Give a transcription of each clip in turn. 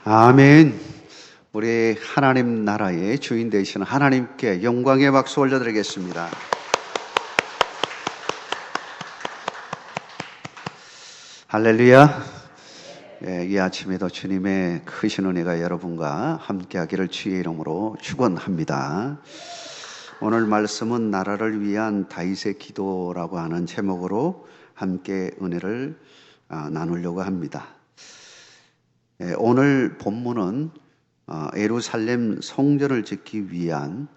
아멘. 우리 하나님 나라의 주인 되시는 하나님께 영광의 박수 올려드리겠습니다. 할렐루야. 이 아침에도 주님의 크신 은혜가 여러분과 함께하기를 주의 이름으로 축원합니다. 오늘 말씀은 나라를 위한 다윗의 기도라고 하는 제목으로 함께 은혜를 나누려고 합니다. 오늘 본문은 예루살렘 성전을 짓기 위한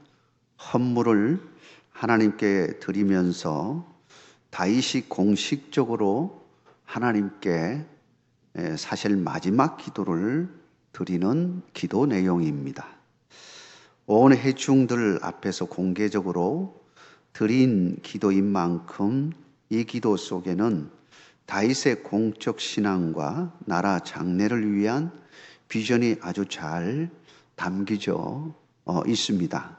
헌물을 하나님께 드리면서 다윗이 공식적으로 하나님께 사실 마지막 기도를 드리는 기도 내용입니다. 온 회중들 앞에서 공개적으로 드린 기도인 만큼 이 기도 속에는 다윗의 공적 신앙과 나라 장래를 위한 비전이 아주 잘 담겨져 있습니다.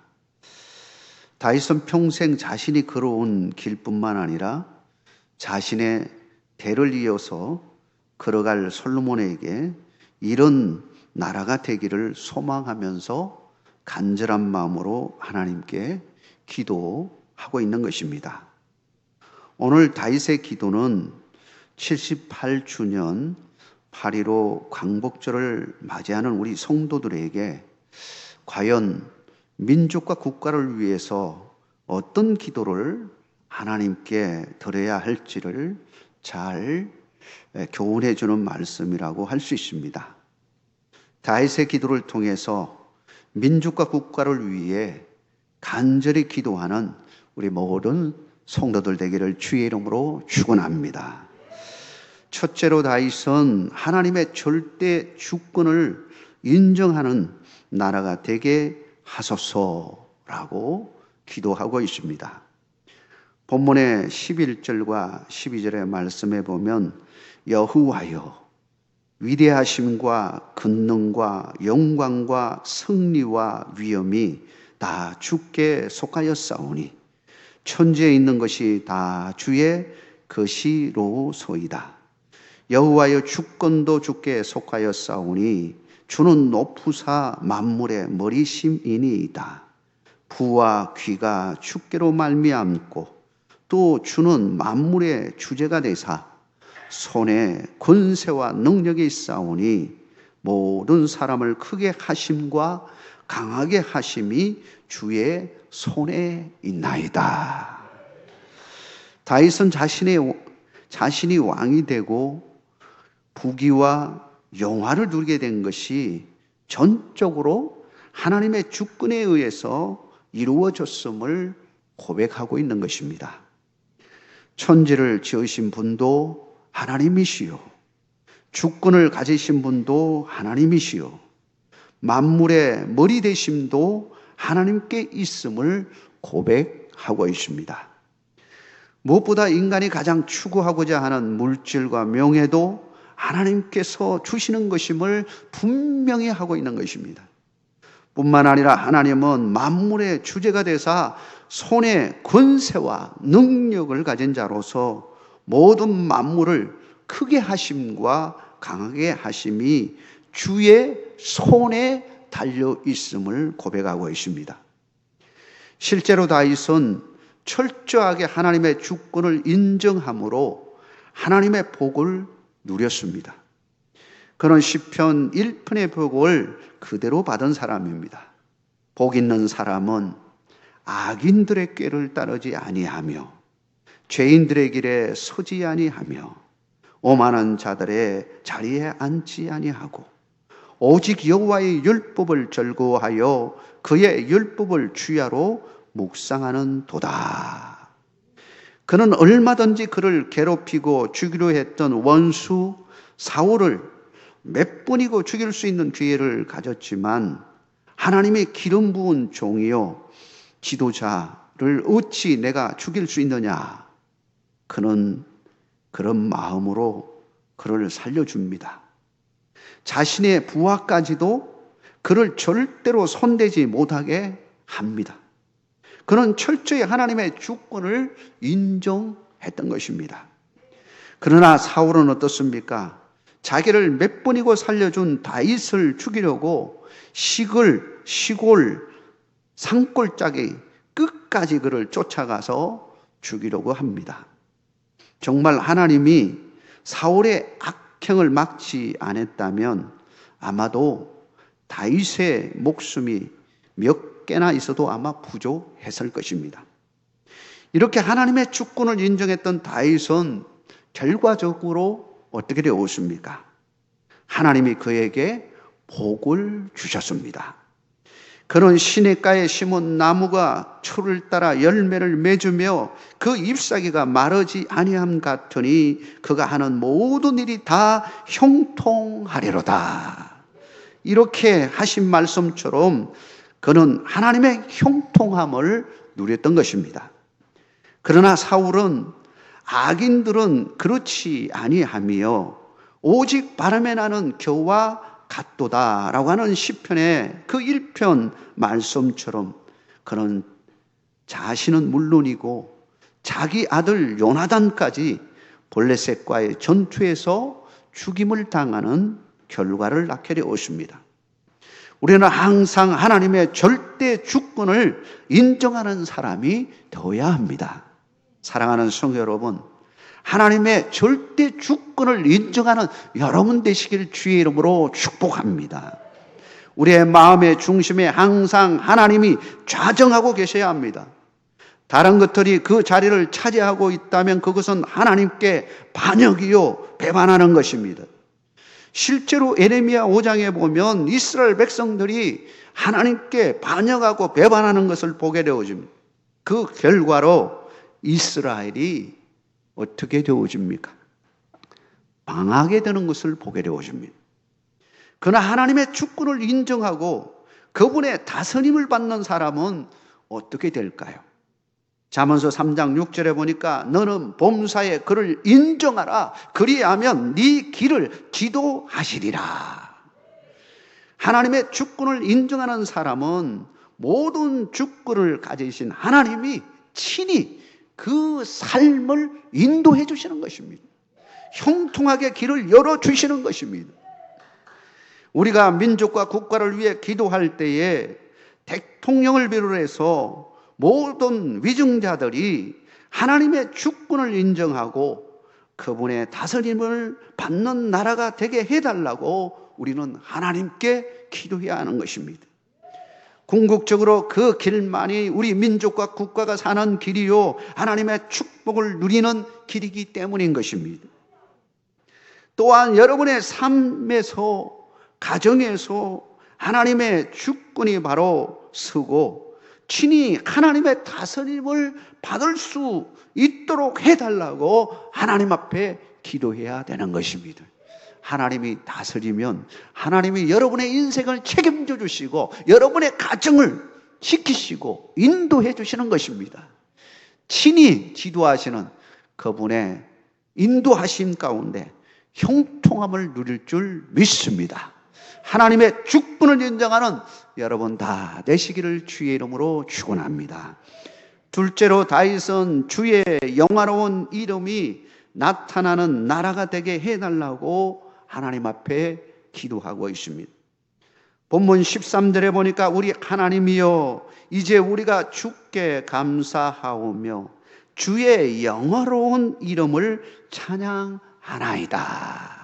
다윗은 평생 자신이 걸어온 길뿐만 아니라 자신의 대를 이어서 걸어갈 솔로몬에게 이런 나라가 되기를 소망하면서 간절한 마음으로 하나님께 기도하고 있는 것입니다. 오늘 다윗의 기도는 78주년 8.15 광복절을 맞이하는 우리 성도들에게 과연 민족과 국가를 위해서 어떤 기도를 하나님께 드려야 할지를 잘 교훈해 주는 말씀이라고 할 수 있습니다. 다윗의 기도를 통해서 민족과 국가를 위해 간절히 기도하는 우리 모든 성도들 되기를 주의 이름으로 축원합니다. 첫째로 다윗은 하나님의 절대 주권을 인정하는 나라가 되게 하소서라고 기도하고 있습니다. 본문의 11절과 12절의 말씀에 보면 여호와여 위대하심과 권능과 영광과 승리와 위엄이 다 주께 속하였사오니 천지에 있는 것이 다 주의 것이로소이다. 여호와여 주권도 주께 속하였사오니 주는 높으사 만물의 머리심이니이다. 부와 귀가 주께로 말미암고 또 주는 만물의 주제가 되사 손에 권세와 능력이 있사오니 모든 사람을 크게 하심과 강하게 하심이 주의 손에 있나이다. 다윗은 자신이 왕이 되고 부귀와 영화를 누리게 된 것이 전적으로 하나님의 주권에 의해서 이루어졌음을 고백하고 있는 것입니다. 천지를 지으신 분도 하나님이시요 주권을 가지신 분도 하나님이시요 만물의 머리 되심도 하나님께 있음을 고백하고 있습니다. 무엇보다 인간이 가장 추구하고자 하는 물질과 명예도 하나님께서 주시는 것임을 분명히 하고 있는 것입니다. 뿐만 아니라 하나님은 만물의 주제가 되사 손에 권세와 능력을 가진 자로서 모든 만물을 크게 하심과 강하게 하심이 주의 손에 달려 있음을 고백하고 있습니다. 실제로 다윗은 철저하게 하나님의 주권을 인정함으로 하나님의 복을 누렸습니다. 그는 시편 1편의 복을 그대로 받은 사람입니다. 복 있는 사람은 악인들의 꾀를 따르지 아니하며 죄인들의 길에 서지 아니하며 오만한 자들의 자리에 앉지 아니하고 오직 여호와의 율법을 즐거워하여 그의 율법을 주야로 묵상하는 도다. 그는 얼마든지 그를 괴롭히고 죽이려 했던 원수 사울을 몇 번이고 죽일 수 있는 기회를 가졌지만 하나님의 기름 부은 종이요 지도자를 어찌 내가 죽일 수 있느냐. 그는 그런 마음으로 그를 살려줍니다. 자신의 부하까지도 그를 절대로 손대지 못하게 합니다. 그는 철저히 하나님의 주권을 인정하고 했던 것입니다. 그러나 사울은 어떻습니까? 자기를 몇 번이고 살려준 다윗을 죽이려고 시골 산골짜기 끝까지 그를 쫓아가서 죽이려고 합니다. 정말 하나님이 사울의 악행을 막지 않았다면 아마도 다윗의 목숨이 몇 개나 있어도 아마 부족했을 것입니다. 이렇게 하나님의 주권을 인정했던 다윗은 결과적으로 어떻게 되었습니까? 하나님이 그에게 복을 주셨습니다. 그는 시냇가에 심은 나무가 철을 따라 열매를 맺으며 그 잎사귀가 마르지 아니함 같으니 그가 하는 모든 일이 다 형통하리로다. 이렇게 하신 말씀처럼 그는 하나님의 형통함을 누렸던 것입니다. 그러나 사울은 악인들은 그렇지 아니하며 오직 바람에 나는 겨와 같도다라고 하는 시편의 그 1편 말씀처럼 그는 자신은 물론이고 자기 아들 요나단까지 블레셋과의 전투에서 죽임을 당하는 결과를 낳게 되었습니다. 우리는 항상 하나님의 절대 주권을 인정하는 사람이 되어야 합니다. 사랑하는 성도 여러분, 하나님의 절대 주권을 인정하는 여러분 되시길 주의 이름으로 축복합니다. 우리의 마음의 중심에 항상 하나님이 좌정하고 계셔야 합니다. 다른 것들이 그 자리를 차지하고 있다면 그것은 하나님께 반역이요 배반하는 것입니다. 실제로 에레미야 5장에 보면 이스라엘 백성들이 하나님께 반역하고 배반하는 것을 보게 되어집니다. 그 결과로 이스라엘이 어떻게 되어집니까? 망하게 되는 것을 보게 되어집니다. 그러나 하나님의 주권을 인정하고 그분의 다스림을 받는 사람은 어떻게 될까요? 잠언서 3장 6절에 보니까 너는 범사에 그를 인정하라. 그리하면 네 길을 지도하시리라. 하나님의 주권을 인정하는 사람은 모든 주권을 가지신 하나님이 친히 그 삶을 인도해 주시는 것입니다. 형통하게 길을 열어주시는 것입니다. 우리가 민족과 국가를 위해 기도할 때에 대통령을 비롯해서 모든 위증자들이 하나님의 주권을 인정하고 그분의 다스림을 받는 나라가 되게 해달라고 우리는 하나님께 기도해야 하는 것입니다. 궁극적으로 그 길만이 우리 민족과 국가가 사는 길이요 하나님의 축복을 누리는 길이기 때문인 것입니다. 또한 여러분의 삶에서 가정에서 하나님의 주권이 바로 서고 친히 하나님의 다스림을 받을 수 있도록 해달라고 하나님 앞에 기도해야 되는 것입니다. 하나님이 다스리면 하나님이 여러분의 인생을 책임져 주시고 여러분의 가정을 지키시고 인도해 주시는 것입니다. 친히 지도하시는 그분의 인도하심 가운데 형통함을 누릴 줄 믿습니다. 하나님의 주권을 인정하는 여러분 다 되시기를 주의 이름으로 축원합니다. 둘째로 다윗은 주의 영화로운 이름이 나타나는 나라가 되게 해달라고 하나님 앞에 기도하고 있습니다. 본문 13절에 보니까 우리 하나님이여 이제 우리가 주께 감사하오며 주의 영화로운 이름을 찬양하나이다.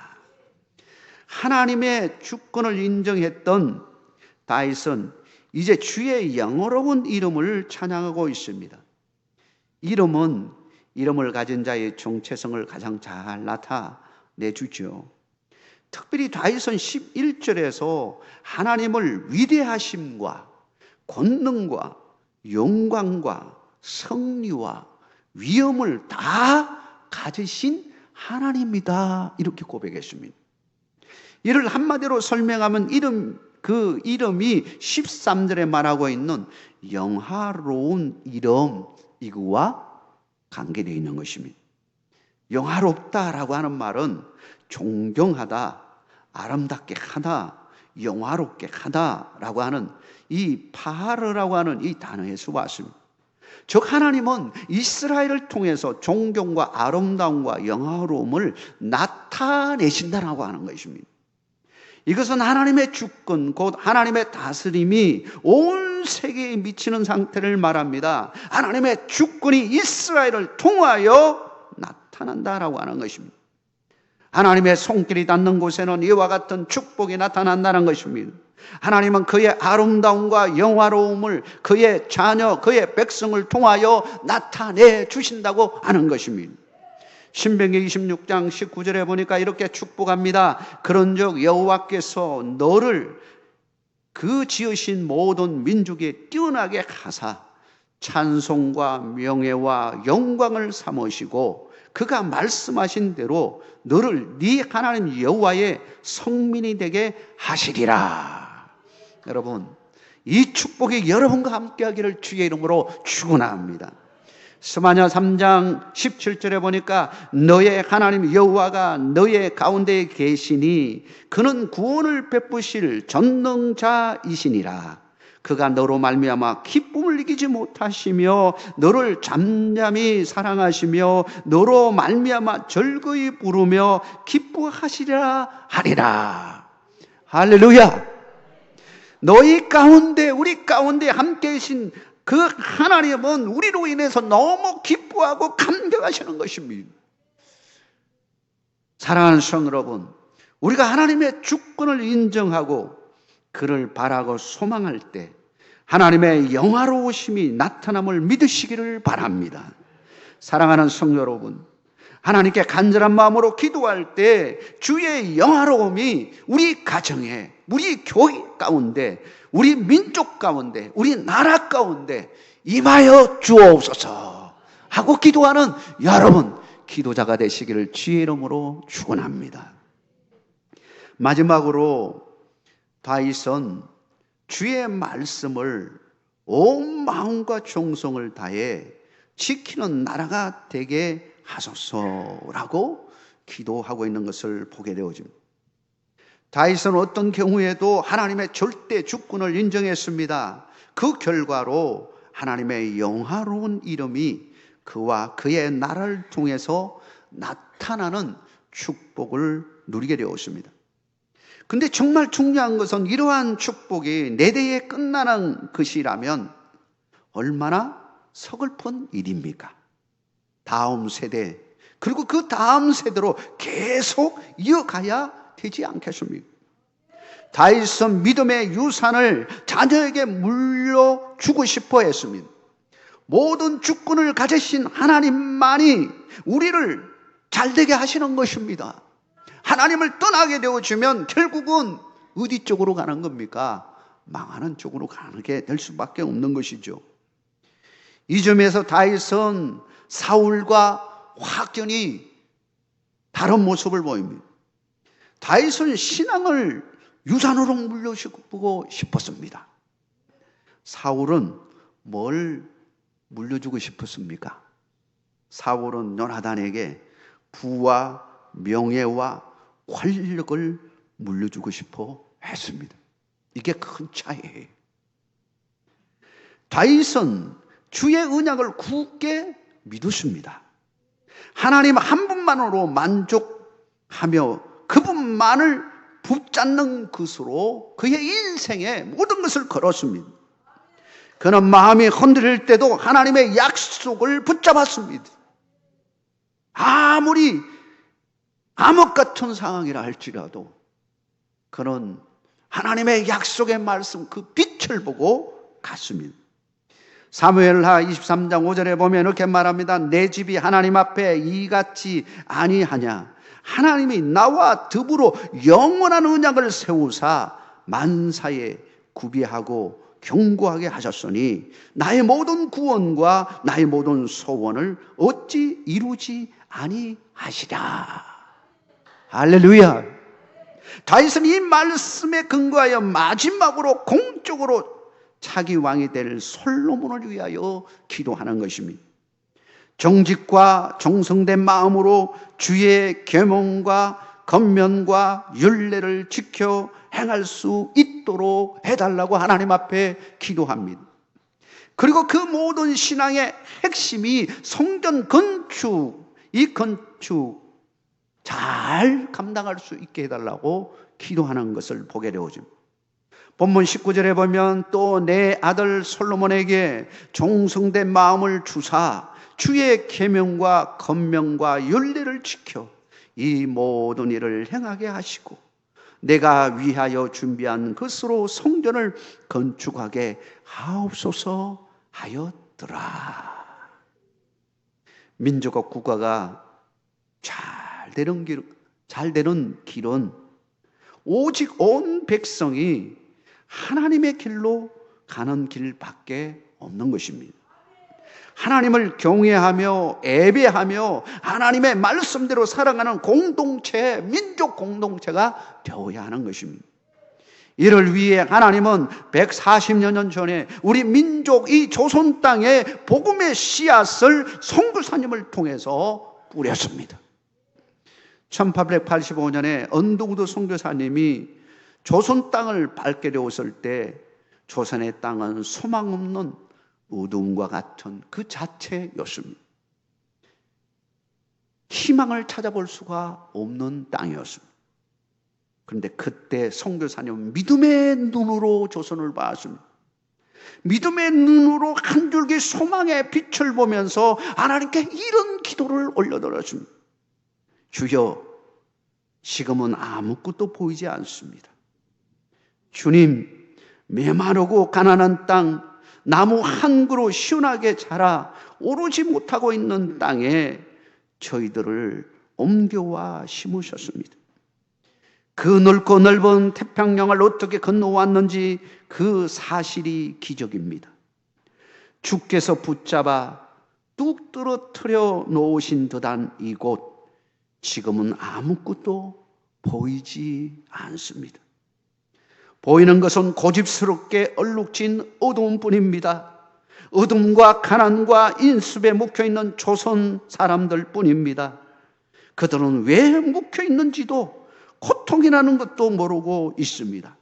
하나님의 주권을 인정했던 다윗은 이제 주의 영화로운 이름을 찬양하고 있습니다. 이름을 가진 자의 정체성을 가장 잘 나타내주죠. 특별히 다윗은 11절에서 하나님을 위대하심과 권능과 영광과 성리와 위엄을 다 가지신 하나님이다 이렇게 고백했습니다. 이를 한마디로 설명하면 그 이름이 13절에 말하고 있는 영화로운 이름 이거와 관계되어 있는 것입니다. 영화롭다라고 하는 말은 존경하다, 아름답게 하다, 영화롭게 하다라고 하는 이 파르라고 하는 이 단어에서 왔습니다. 즉 하나님은 이스라엘을 통해서 존경과 아름다움과 영화로움을 나타내신다라고 하는 것입니다. 이것은 하나님의 주권, 곧 하나님의 다스림이 온 세계에 미치는 상태를 말합니다. 하나님의 주권이 이스라엘을 통하여 나타난다라고 하는 것입니다. 하나님의 손길이 닿는 곳에는 이와 같은 축복이 나타난다는 것입니다. 하나님은 그의 아름다움과 영화로움을 그의 자녀, 그의 백성을 통하여 나타내 주신다고 하는 것입니다. 신명기 26장 19절에 보니까 이렇게 축복합니다. 그런즉 여호와께서 너를 그 지으신 모든 민족에 뛰어나게 하사 찬송과 명예와 영광을 삼으시고 그가 말씀하신 대로 너를 네 하나님 여호와의 성민이 되게 하시리라. 여러분, 이 축복이 여러분과 함께하기를 주의 이름으로 축원합니다. 스마냐 3장 17절에 보니까 너의 하나님 여호와가 너의 가운데에 계시니 그는 구원을 베푸실 전능자이시니라. 그가 너로 말미암아 기쁨을 이기지 못하시며 너를 잠잠히 사랑하시며 너로 말미암아 즐거이 부르며 기뻐하시리라 하리라. 할렐루야. 너희 가운데 우리 가운데 함께 계신 그 하나님은 우리로 인해서 너무 기뻐하고 감격하시는 것입니다. 사랑하는 성도 여러분, 우리가 하나님의 주권을 인정하고 그를 바라고 소망할 때 하나님의 영화로우심이 나타남을 믿으시기를 바랍니다. 사랑하는 성도 여러분, 하나님께 간절한 마음으로 기도할 때 주의 영화로움이 우리 가정에, 우리 교회 가운데, 우리 민족 가운데, 우리 나라 가운데 임하여 주옵소서 하고 기도하는 여러분, 기도자가 되시기를 주의 이름으로 축원합니다. 마지막으로 다윗은 주의 말씀을 온 마음과 정성을 다해 지키는 나라가 되게 하소서라고 기도하고 있는 것을 보게 되어집니다. 다윗은 어떤 경우에도 하나님의 절대 주권을 인정했습니다. 그 결과로 하나님의 영화로운 이름이 그와 그의 나라를 통해서 나타나는 축복을 누리게 되었습니다. 근데 정말 중요한 것은 이러한 축복이 내 대에 끝나는 것이라면 얼마나 서글픈 일입니까? 다음 세대, 그리고 그 다음 세대로 계속 이어가야 되지 않겠습니까? 다윗은 믿음의 유산을 자녀에게 물려주고 싶어 했습니다. 모든 주권을 가지신 하나님만이 우리를 잘되게 하시는 것입니다. 하나님을 떠나게 되어지면 결국은 어디 쪽으로 가는 겁니까? 망하는 쪽으로 가게 될 수밖에 없는 것이죠. 이 점에서 다윗은 사울과 확연히 다른 모습을 보입니다. 다윗은 신앙을 유산으로 물려주고 싶었습니다. 사울은 뭘 물려주고 싶었습니까? 사울은 요나단에게 부와 명예와 권력을 물려주고 싶어 했습니다. 이게 큰 차이예요. 다윗은 주의 언약을 굳게 믿었습니다. 하나님 한 분만으로 만족하며 그분만을 붙잡는 것으로 그의 인생에 모든 것을 걸었습니다. 그는 마음이 흔들릴 때도 하나님의 약속을 붙잡았습니다. 아무리 암흑 같은 상황이라 할지라도 그는 하나님의 약속의 말씀, 그 빛을 보고 갔습니다. 사무엘하 23장 5절에 보면 이렇게 말합니다. 내 집이 하나님 앞에 이같이 아니하냐. 하나님이 나와 더불어 영원한 언약을 세우사 만사에 구비하고 견고하게 하셨으니 나의 모든 구원과 나의 모든 소원을 어찌 이루지 아니하시랴. 할렐루야. 다윗은 이 말씀에 근거하여 마지막으로 공적으로 차기 왕이 될 솔로몬을 위하여 기도하는 것입니다. 정직과 정성된 마음으로 주의 계명과 권면과 율례를 지켜 행할 수 있도록 해달라고 하나님 앞에 기도합니다. 그리고 그 모든 신앙의 핵심이 성전 건축, 이 건축 잘 감당할 수 있게 해달라고 기도하는 것을 보게 되어집니다. 본문 19절에 보면 또 내 아들 솔로몬에게 종성된 마음을 주사 주의 계명과 권명과 윤리를 지켜 이 모든 일을 행하게 하시고 내가 위하여 준비한 것으로 성전을 건축하게 하옵소서 하였더라. 민족과 국가가 잘 되는 길은 오직 온 백성이 하나님의 길로 가는 길밖에 없는 것입니다. 하나님을 경외하며 예배하며 하나님의 말씀대로 살아가는 공동체, 민족 공동체가 되어야 하는 것입니다. 이를 위해 하나님은 140여 년 전에 우리 민족 이 조선 땅에 복음의 씨앗을 선교사님을 통해서 뿌렸습니다. 1885년에 언동도 선교사님이 조선 땅을 밟게 되었을 때 조선의 땅은 소망 없는 어둠과 같은 그 자체였습니다. 희망을 찾아볼 수가 없는 땅이었습니다. 그런데 그때 선교사님은 믿음의 눈으로 조선을 봤습니다. 믿음의 눈으로 한 줄기 소망의 빛을 보면서 하나님께 이런 기도를 올려드렸습니다. 주여, 지금은 아무것도 보이지 않습니다. 주님, 메마르고 가난한 땅, 나무 한 그루 시원하게 자라 오르지 못하고 있는 땅에 저희들을 옮겨와 심으셨습니다. 그 넓고 넓은 태평양을 어떻게 건너왔는지 그 사실이 기적입니다. 주께서 붙잡아 뚝 떨어뜨려 놓으신 듯한 이곳, 지금은 아무것도 보이지 않습니다. 보이는 것은 고집스럽게 얼룩진 어두움뿐입니다. 어둠과 가난과 인습에 묵혀있는 조선 사람들 뿐입니다. 그들은 왜 묵혀있는지도 고통이라는 것도 모르고 있습니다.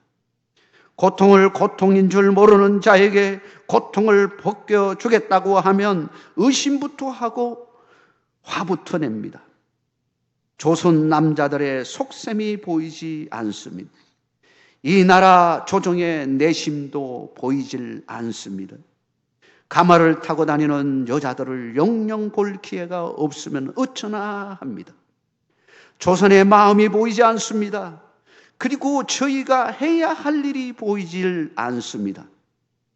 고통을 고통인 줄 모르는 자에게 고통을 벗겨주겠다고 하면 의심부터 하고 화부터 냅니다. 조선 남자들의 속셈이 보이지 않습니다. 이 나라 조정의 내심도 보이질 않습니다. 가마를 타고 다니는 여자들을 영영 볼 기회가 없으면 어쩌나 합니다. 조선의 마음이 보이지 않습니다. 그리고 저희가 해야 할 일이 보이질 않습니다.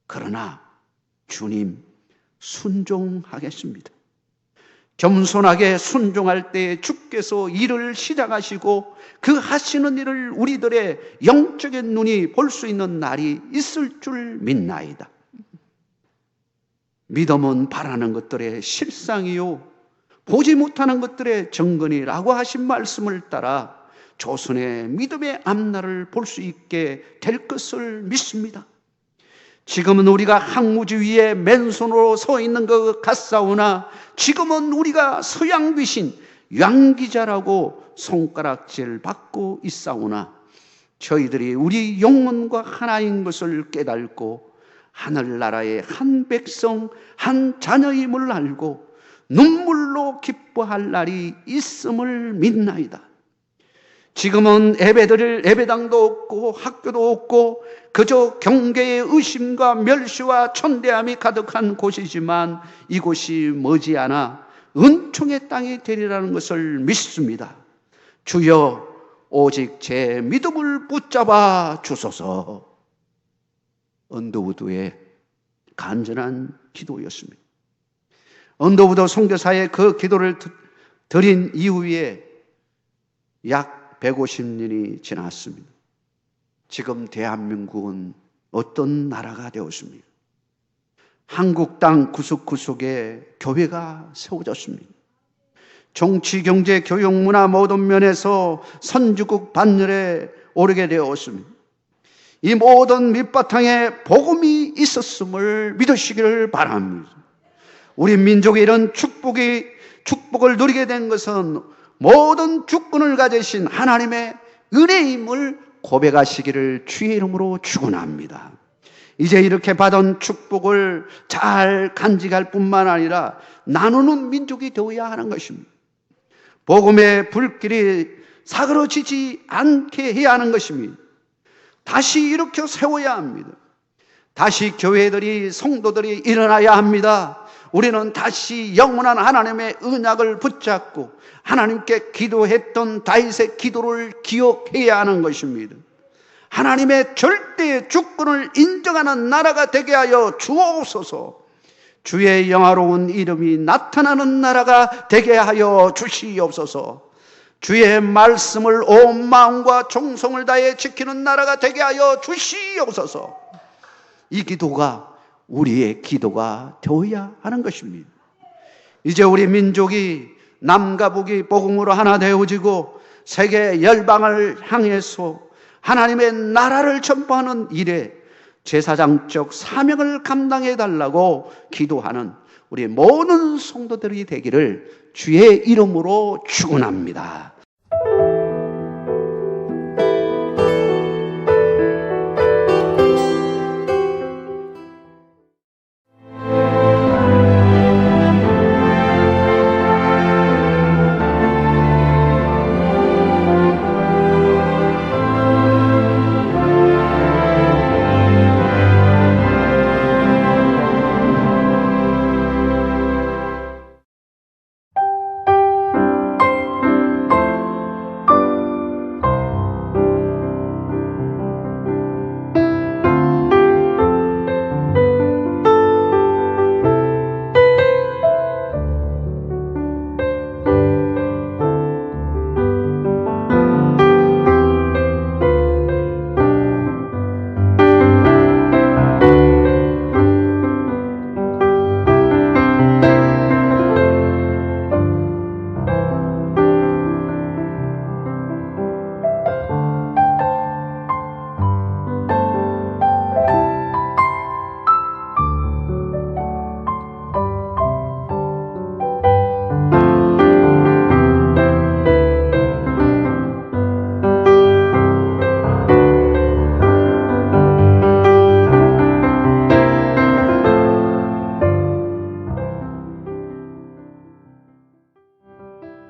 그러나 주님, 순종하겠습니다. 겸손하게 순종할 때 주께서 일을 시작하시고 그 하시는 일을 우리들의 영적인 눈이 볼 수 있는 날이 있을 줄 믿나이다. 믿음은 바라는 것들의 실상이요 보지 못하는 것들의 정근이라고 하신 말씀을 따라 조선의 믿음의 앞날을 볼 수 있게 될 것을 믿습니다. 지금은 우리가 항무지 위에 맨손으로 서 있는 것 같사오나 지금은 우리가 서양 귀신 양기자라고 손가락질 받고 있사오나 저희들이 우리 영혼과 하나인 것을 깨닫고 하늘나라의 한 백성 한 자녀임을 알고 눈물로 기뻐할 날이 있음을 믿나이다. 지금은 예배당도 없고 학교도 없고 그저 경계의 의심과 멸시와 천대함이 가득한 곳이지만 이곳이 머지않아 은총의 땅이 되리라는 것을 믿습니다. 주여, 오직 제 믿음을 붙잡아 주소서. 언더우드의 간절한 기도였습니다. 언더우드 선교사의 그 기도를 드린 이후에 약 150년이 지났습니다. 지금 대한민국은 어떤 나라가 되었습니까? 한국 땅 구석구석에 교회가 세워졌습니다. 정치, 경제, 교육, 문화 모든 면에서 선진국 반열에 오르게 되었습니다. 이 모든 밑바탕에 복음이 있었음을 믿으시기를 바랍니다. 우리 민족의 이런 축복을 누리게 된 것은 모든 주권을 가지신 하나님의 은혜임을 고백하시기를 주의 이름으로 축원합니다. 이제 이렇게 받은 축복을 잘 간직할 뿐만 아니라 나누는 민족이 되어야 하는 것입니다. 복음의 불길이 사그러지지 않게 해야 하는 것입니다. 다시 일으켜 세워야 합니다. 다시 교회들이, 성도들이 일어나야 합니다. 우리는 다시 영원한 하나님의 언약을 붙잡고 하나님께 기도했던 다윗의 기도를 기억해야 하는 것입니다. 하나님의 절대 주권을 인정하는 나라가 되게 하여 주옵소서. 주의 영화로운 이름이 나타나는 나라가 되게 하여 주시옵소서. 주의 말씀을 온 마음과 정성을 다해 지키는 나라가 되게 하여 주시옵소서. 이 기도가 우리의 기도가 되어야 하는 것입니다. 이제 우리 민족이 남과 북이 복음으로 하나 되어지고 세계 열방을 향해서 하나님의 나라를 전파하는 일에 제사장적 사명을 감당해 달라고 기도하는 우리 모든 성도들이 되기를 주의 이름으로 축원합니다.